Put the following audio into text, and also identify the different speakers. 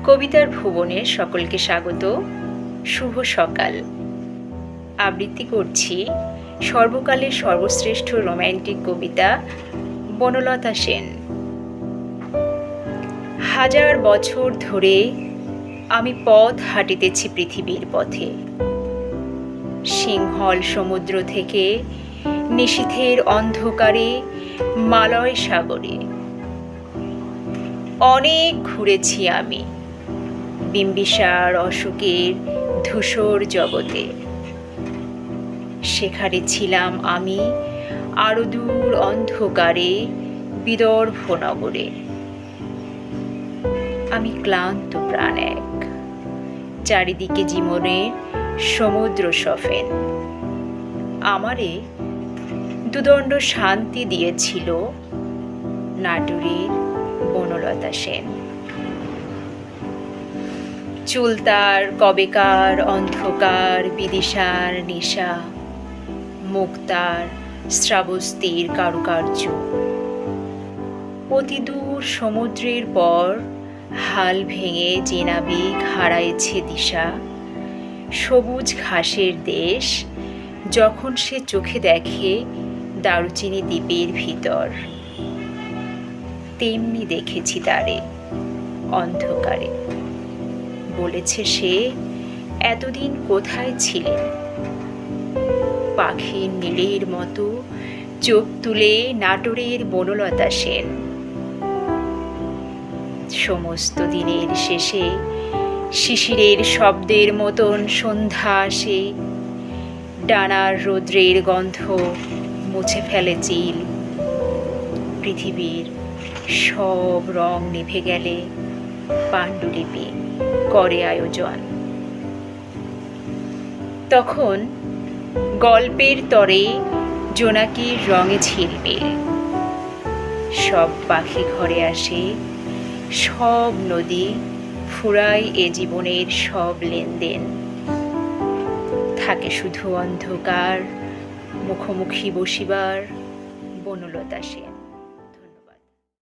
Speaker 1: কবিতার ভুবনে সকলকে স্বাগত। শুভ সকাল। আবৃত্তি করছি সর্বকালের সর্বশ্রেষ্ঠ রোম্যান্টিক কবিতা বনলতা সেন। হাজার বছর ধরে আমি পথ হাঁটিতেছি পৃথিবীর পথে, সিংহল সমুদ্র থেকে নিশীথের অন্ধকারে মালয় সাগরে। অনেক ঘুরেছি আমি বিম্বিসার অশোকের ধূসর জগতে, সেখানে ছিলাম আমি আরো দূর অন্ধকারে বিদর্ভ নগরে। আমি ক্লান্ত প্রাণ এক, চারিদিকে জীবনের সমুদ্র সফেন। আমারে দুদণ্ড শান্তি দিয়েছিল নাটুরের বনলতা সেন। চুল তার কবেকার অন্ধকার বিদিশার নেশা, মুখ তার শ্রাবস্তির কারুকার্য। অতি দূর সমুদ্রের পর হাল ভেঙে যে নাবিক হারাইছে দিশা, সবুজ ঘাসের দেশ যখন সে চোখে দেখে দারুচিনি দ্বীপের ভিতর, তেমনি দেখেছি তারে অন্ধকারে। বলেছে সে, এতদিন কোথায় ছিলেন? পাখির নীলের মতো চোখ তুলে নাটোরের বনলতা সেন। সমস্ত দিনের শেষে শিশিরের শব্দের মতন সন্ধ্যা আসে, ডানার রৌদ্রের গন্ধ মুছে ফেলে চিল। পৃথিবীর সব রং নিভে গেলে পাণ্ডুলিপি করে আয়োজন। তখন গল্পের তরে জোনাকির রঙে ঝিলমিল, সব পাখি ঘরে আসে, সব নদী ফুরায় এ জীবনের সব লেনদেন। থাকে শুধু অন্ধকার মুখোমুখি বসিবার বনলতা সেন।